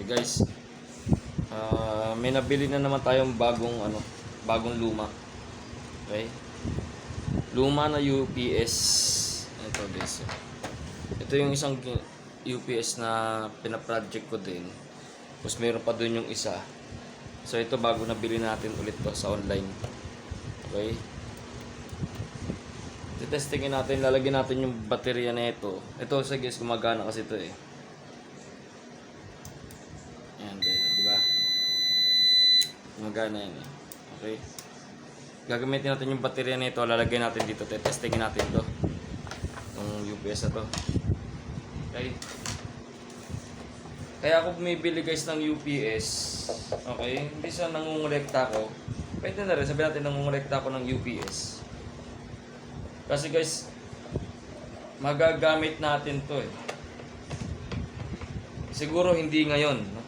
Okay guys, may nabili na naman tayong bagong luma. Okay? Luma na UPS. Ito guys. Ito yung isang UPS na pina-project ko din. Tapos meron pa dun yung isa. So ito bago nabili natin ulit to sa online. Okay? Testingin natin, lalagyan natin yung baterya na ito. Ito sa guys, gumagana kasi ito eh. Ayan guys, di ba? Gumagana yan eh. Okay? Gagamitin natin yung baterya na ito, lalagyan natin dito, testingin natin ito. Yung UPS na to. Okay? Kaya ako bumibili guys ng UPS. Okay? Hindi siya nangungulekta ko. Pwede na rin, sabihin natin nangungulekta ko ng UPS. Kasi guys, magagamit natin to eh. Siguro hindi ngayon, no?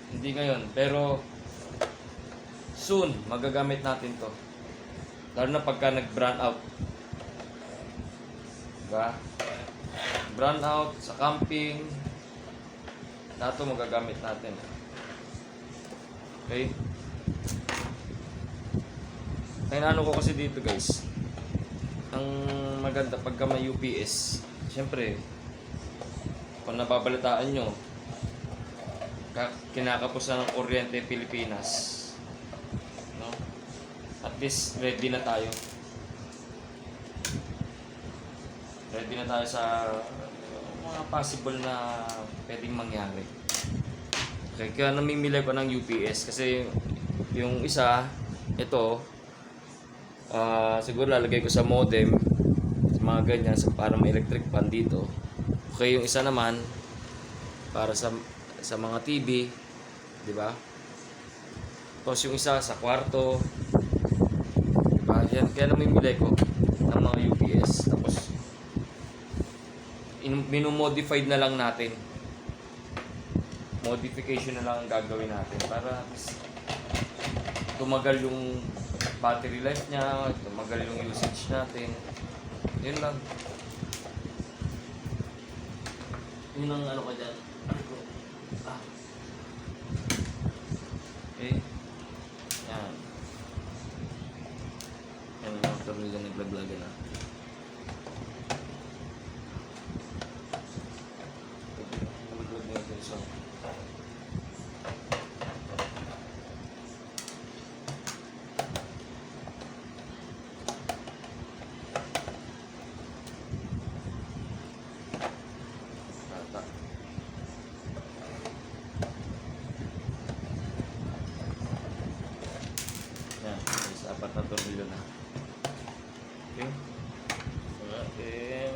Hindi ngayon, pero soon magagamit natin to. Lalo na pagka nag-brand out. Diba? Brand out sa camping. Lahat to magagamit natin. Okay? Kaya ano ko kasi dito guys, ang maganda pagka may UPS, syempre, kung nababalitaan nyo, kinakapusan ng kuryente Pilipinas, no? At least ready na tayo. Ready na tayo sa mga possible na pwedeng mangyari. Okay, kaya namimili ko ng UPS kasi yung isa, ito, siguro lalagay ko sa modem, sa mga ganyan, para may electric fan dito. Okay, yung isa naman para sa mga TV, di ba? Tapos yung isa sa kwarto, di ba? Kaya namimili ko ng mga UPS. Tapos minumodified na lang natin. Modification na lang ang gagawin natin para tumagal yung battery life niya, tumagal yung usage natin. Yun lang. Yun ang ano ka dyan. Okay. Yan. Yan yung motor nila naglaglaga na. Naglaglag na ito isa. Yan, is 4 na tornilyo na. Okay. Okay.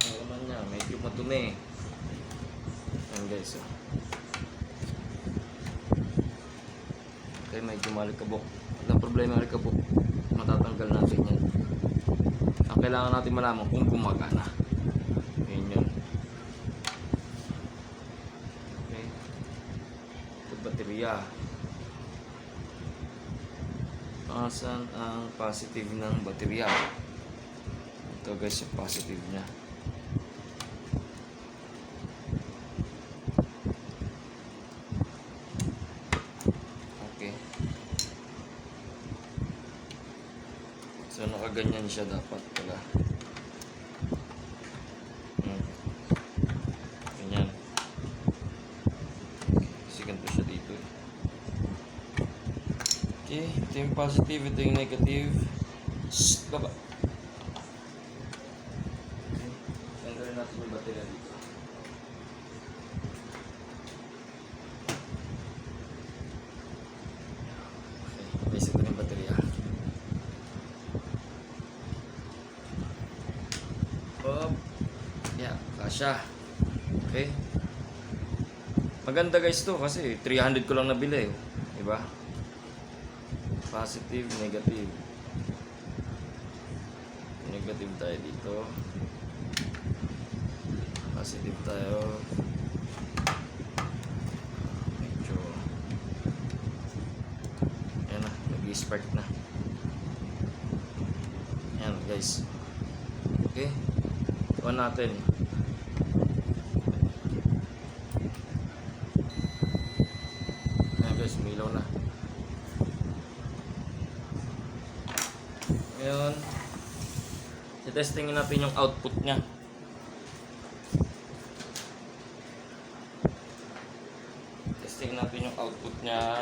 Ang naman niya, medyo madumi. Yan guys. Oh. Okay, medyo malikabok. Walang problema malikabok. Matatanggal natin yan. Ang kailangan natin malaman kung gumagana. Yan yun. Okay. Ito baterya. Asan ang positive ng baterya? Ito guys yung positive nya. Okay. So nakaganyan siya dapat pala. Ganyan. Kasi ganito siya dito eh. Okay, ito yung positive, ito yung negative. Shhh, baba. Okay, tanggalin natin yung baterya dito. Okay, guys, ito yung baterya. Oh, yeah, kasha. Okay. Maganda guys to kasi 300 ko lang nabili. Diba? Positive, negative. Negative tayo dito. Positive tayo. Medyo ayan na, nag-spark na. Ayan guys. Okay. On natin. testingin natin yung output niya. Testingin natin yung output niya.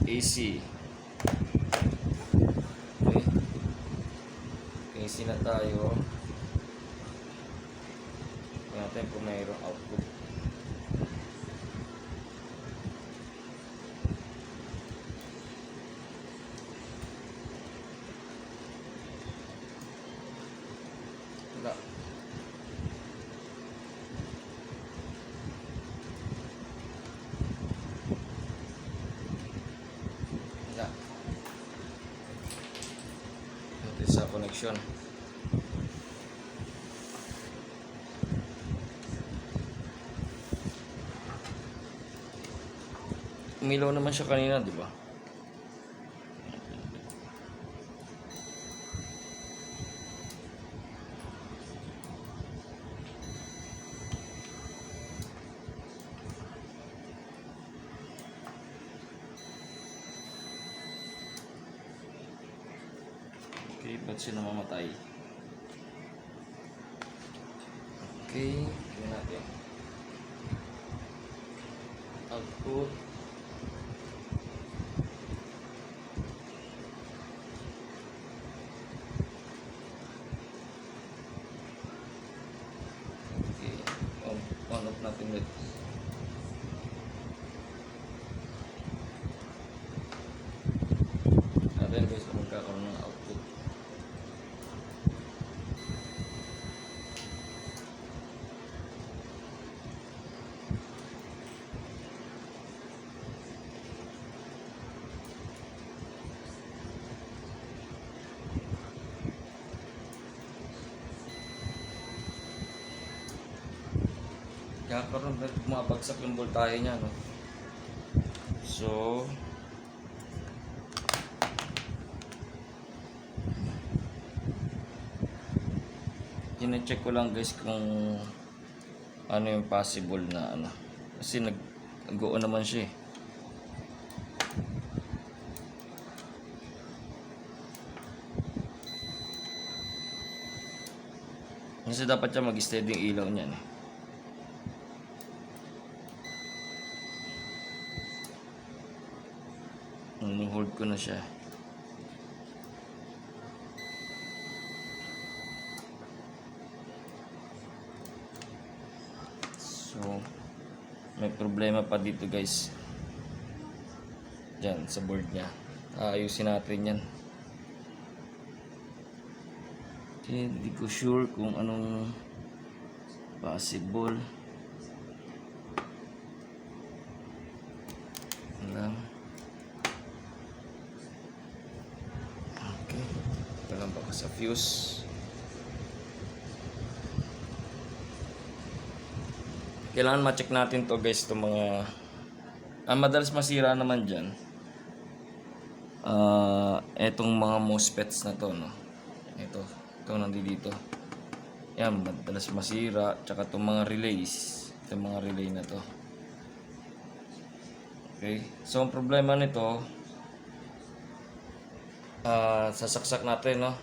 AC. Okay. AC na tayo. Tingnan natin kung mayroong output. Wala. Wala. Ito sa connection. Umilaw naman siya kanina, di ba? Okay, ba't siya namamatay? Okay, tingnan natin. Output. Okay, on off natin ulit. Natin guys, kung magkakaroon ng output. Kakaroon na bumabagsak yung voltahe niya, no? So, kine-check ko lang guys kung ano yung possible na ano. Kasi nag-go naman siya eh. Kasi dapat siya mag-steady yung ilaw niyan eh. Hold ko na siya. So, may problema pa dito guys. Diyan, sa board niya. Ayusin natin yan. Okay, hindi ko sure kung anong possible. Lang. Okay. Ito lang baka sa fuse. Kailangan ma-check natin to guys, itong mga madalas masira naman dyan. Etong mga MOSFETs na to, no? Ito nandito. Yan, madalas masira. Tsaka itong mga relays. Itong mga relay na to. Okay. So, ang problema nito, sasaksak natin, no?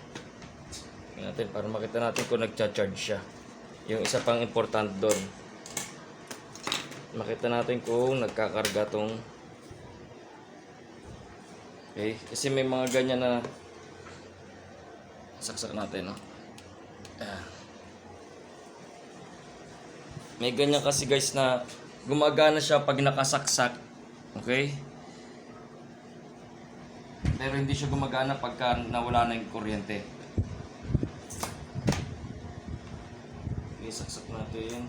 Tingnan natin para makita natin kung nagcha-charge siya. Yung isa pang important doon. Makita natin kung nagkakarga tong. Okay, kasi may mga ganyan na saksak natin, no? May ganyan kasi guys na gumagana siya pag nakasaksak. Okay? Pero hindi siya gumagana pagka nawala na yung kuryente. Okay, saksak natin.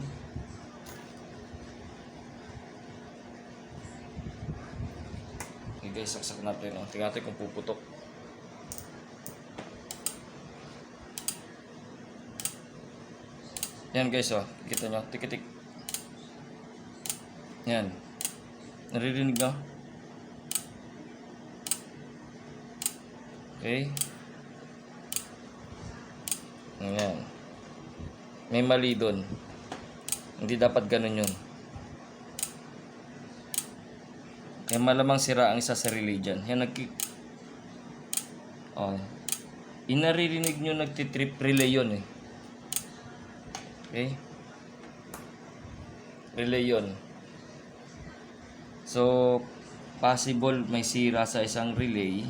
Guys, saksak natin. Tingnan natin kung puputok. Yan guys, kita nyo, tik-tik. Yan. Naririnig nyo? Okay. Yan. May mali doon. Hindi dapat ganun yun. Kaya malamang sira ang isa sa relay dyan. Yan, Oh. Inaririnig nyo nagtitrip relay yun eh. Okay? Relay yun. So, possible may sira sa isang relay.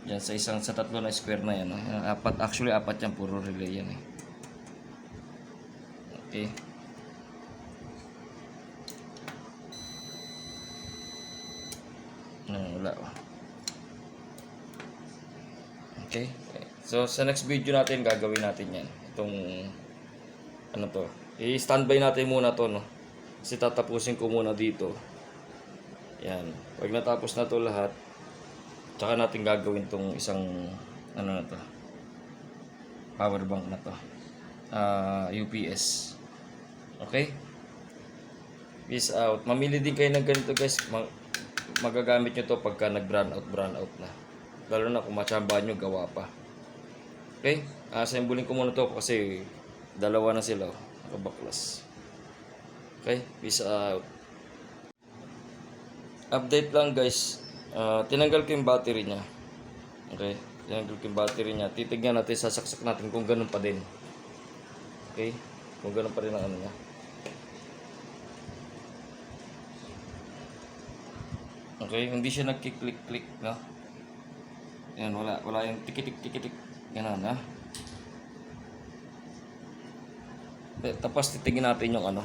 Yan, sa tatlo na square na yan. Apat, actually apat yan, puro relay yan eh. Okay. Wala. Okay. So, sa next video natin, gagawin natin yan. Itong, ano to. I-standby natin muna to, no? Kasi tatapusin ko muna dito. Yan. Pag natapos na to lahat, tsaka natin gagawin tong isang, ano na to, power bank na to. UPS. Okay? Peace out. Mamili din kayo ng ganito, guys. Magagamit nyo to pagka nag-brand out na. Lalo na kung matsamba nyo, gawa pa. Okay? Assemblin ko muna to kasi dalawa na sila. Nakabaklas. Okay? Peace out. Update lang, guys. Tinanggal ko yung battery niya. Okay? Tinanggal ko yung battery niya. Titignan natin, sasaksak natin kung ganun pa din. Okay? Kung ganun pa rin ang ano niya. Okay? Hindi siya nagkiklik-click, no? Yan, wala yung tikitik-tikitik. Ganun, ha? Tapos titignan natin yung ano.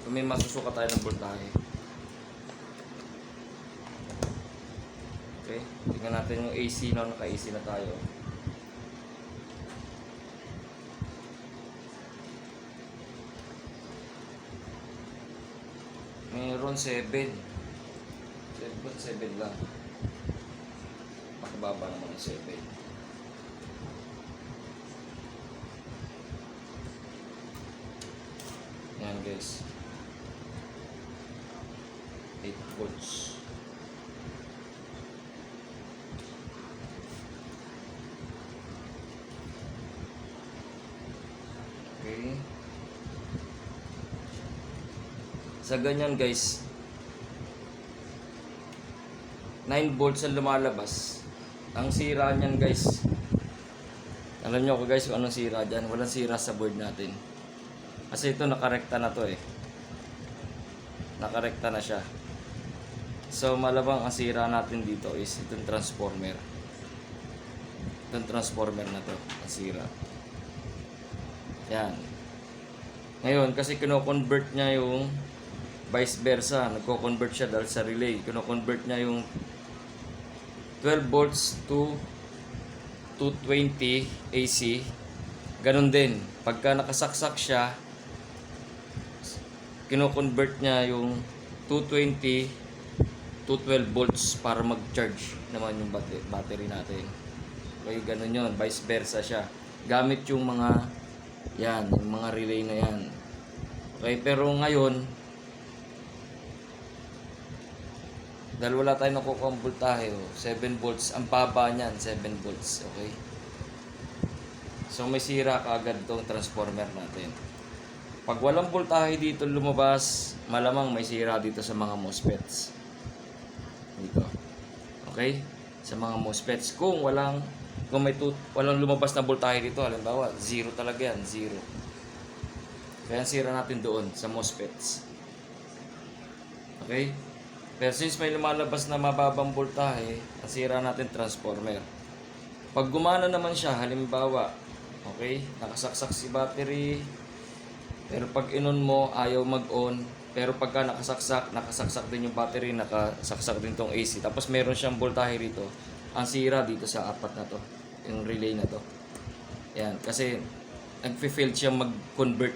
Kung may masusuka tayo ng voltahe. Okay? Tingnan natin yung AC na, naka-AC na tayo. Meron 7 lang. Makababa naman ang 7. Yan, guys. 8 volts. Okay. Sa ganyan, guys, 9 volts ang lumalabas. Ang sira niyan, guys, alam nyo ko, guys, kung anong sira dyan. Walang sira sa board natin. Kasi ito nakarekta na to eh. Nakarekta na siya. So malamang ang sira natin dito is itong transformer. Itong transformer na to, ang sira. Yan. Ngayon, kasi kino-convert niya yung vice versa. Nagko-convert siya dahil sa relay. Kino-convert niya yung 12 volts to 220 AC. Ganon din. Pagka nakasaksak siya, kino-convert niya yung 220 to 12 volts para mag-charge naman yung battery natin. Okay, ganun yun. Vice versa siya. Gamit yung mga, yan, yung mga relay na yan. Okay, pero ngayon, dahil wala tayong nakukuha ang voltahe, 7 volts. Ang baba niyan, 7 volts. Okay? So, may sira kaagad itong transformer natin. Pag walang voltahe dito lumabas, malamang may sira dito sa mga MOSFETs. Dito. Okay? Sa mga MOSFETs. Kung walang lumabas na voltahe dito, halimbawa, 0 talaga yan, 0. Kaya sira natin doon sa MOSFETs. Okay? Pero since may lumalabas na mababang voltahe, ang sira natin transformer. Pag gumana naman siya, halimbawa, okay, nakasaksak si battery, pero pag in-on mo, ayaw mag-on. Pero pagka nakasaksak din yung battery, nakasaksak din tong AC. Tapos meron siyang voltahe rito. Ang sira dito sa apat na to, yung relay na to. Yan, kasi nag-fail siya mag-convert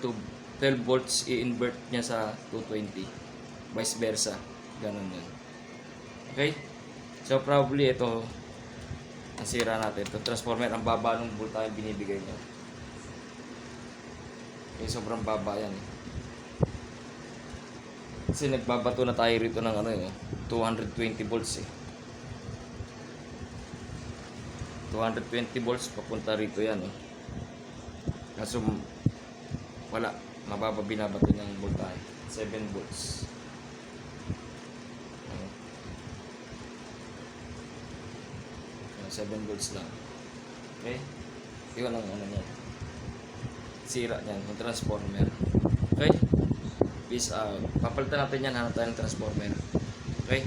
to 12 volts, i-invert niya sa 220. Vice versa. Ganun yun. Okay? So probably ito, ang sira natin. Ito transformer, ang baba ng voltahe binibigay niya. Okay, sobrang baba yan. Kasi nagbabato na tayo rito ng 220 volts eh. 220 volts papunta rito yan eh. Kaso wala, mababa binabato niyang voltahe. 7 volts. 7 volts lang. Okay? Yun ang ano niya. Sira niyan, yung transformer. Okay? Peace out. Papalitan natin yan, hanap tayo ng transformer. Okay?